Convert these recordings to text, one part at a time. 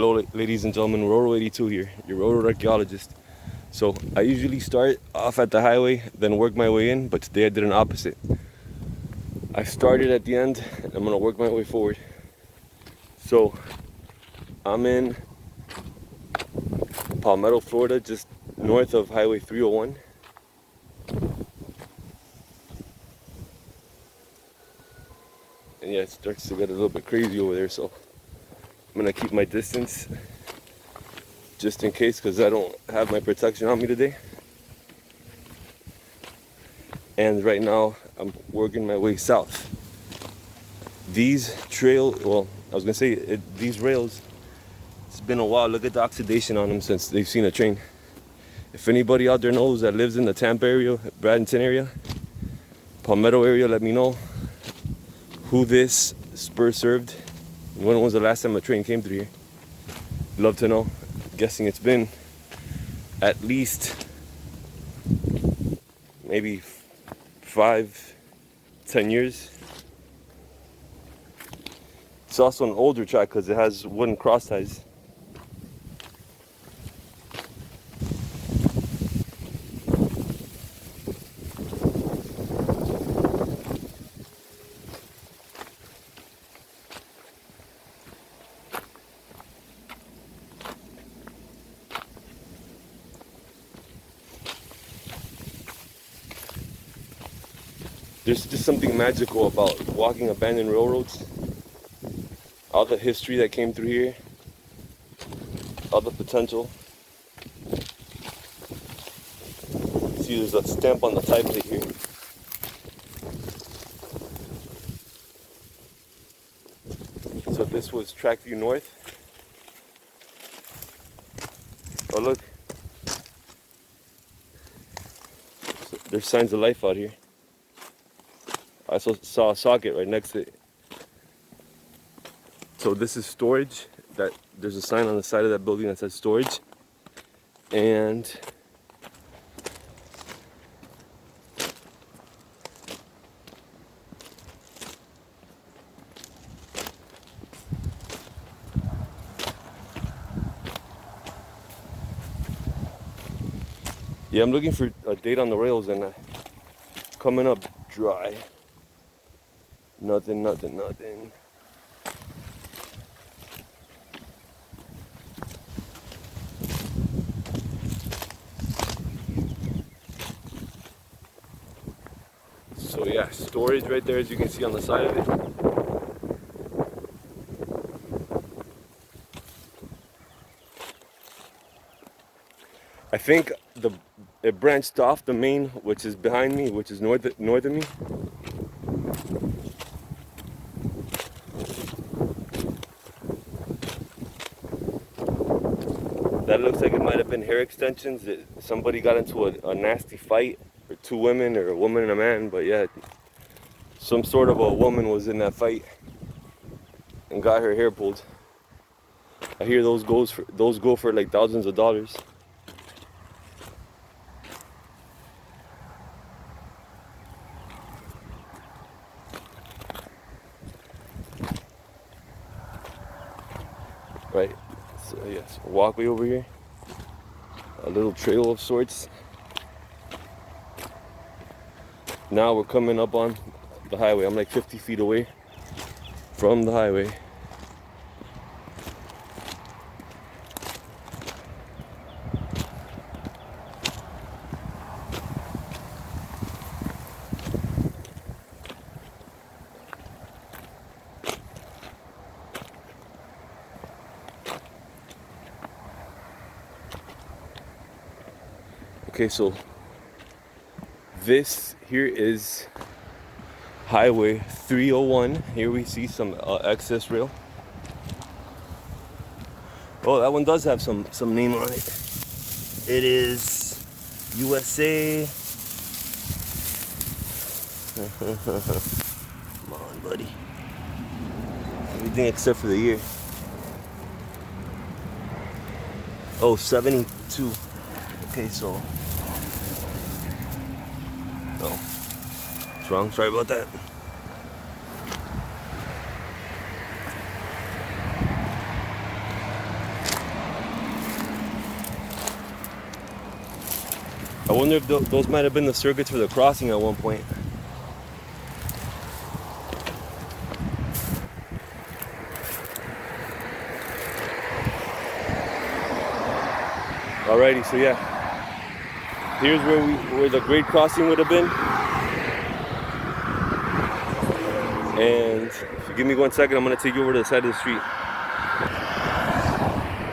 Hello, ladies and gentlemen, Road 82 here, your road archaeologist. So I usually start off at the highway, then work my way in, but today I did an opposite. I started at the end, and I'm gonna work my way forward. So I'm in Palmetto, Florida, just north of Highway 301. And yeah, it starts to get a little bit crazy over there, so I'm gonna keep my distance just in case, because I don't have my protection on me today. And right now I'm working my way south. These these rails, it's been a while. Look at the oxidation on them since they've seen a train. If anybody out there knows that lives in the Tampa area, Bradenton area, Palmetto area, let me know who this spur served. When was the last time a train came through here? Love to know. I'm guessing it's been at least maybe 5-10 years. It's also an older track because it has wooden cross ties. There's just something magical about walking abandoned railroads. All the history that came through here, all the potential. See, there's a stamp on the tie plate here. So this was track view north. Oh look, there's signs of life out here. I also saw a socket right next to it. So this is storage. There's a sign on the side of that building that says storage. And yeah, I'm looking for a date on the rails, and coming up dry. Nothing. So yeah, storage right there, as you can see on the side of it. I think it branched off the main, which is behind me, which is north of me. That looks like it might have been hair extensions. Somebody got into a nasty fight, or two women, or a woman and a man. But yeah, some sort of a woman was in that fight and got her hair pulled. I hear those go for like thousands of dollars. Right. So yes, a walkway over here, a little trail of sorts. Now we're coming up on the highway. I'm like 50 feet away from the highway. Okay, so this here is Highway 301. Here we see some excess rail. Oh, that one does have some name on it. It is USA. Come on, buddy. Everything except for the year. Oh, 72. Okay, so. Oh, it's wrong. Sorry about that. I wonder if those might have been the circuits for the crossing at one point. Alrighty, so yeah, here's where the grade crossing would have been. And if you give me 1 second, I'm gonna take you over to the side of the street.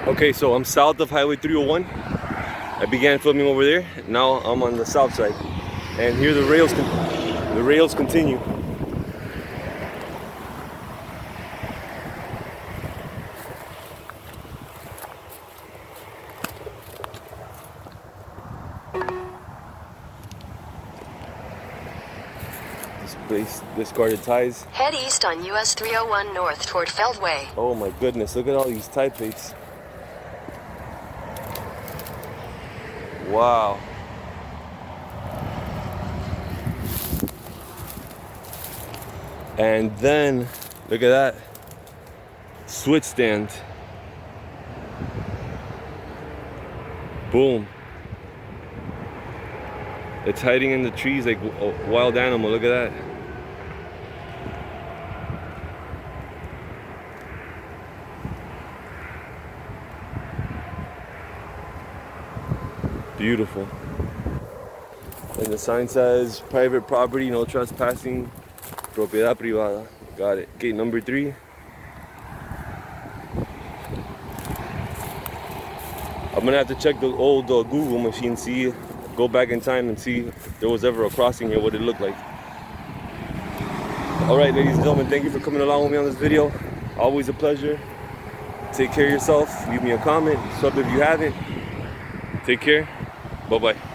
Okay, so I'm south of Highway 301. I began filming over there. Now I'm on the south side, and here the rails continue. Discarded ties. Head east on US 301 north toward Feldway. Oh my goodness, look at all these tie plates. Wow. And then, look at that. Switch stand. Boom. It's hiding in the trees like a wild animal, look at that. Beautiful. And the sign says private property, no trespassing, propiedad privada. Got it. Gate number 3. I'm gonna have to check the old Google machine, go back in time and see if there was ever a crossing here, what it looked like. All right, ladies and gentlemen, thank you for coming along with me on this video. Always a pleasure. Take care of yourself. Leave me a comment. Sub if you haven't. Take care. Bye-bye.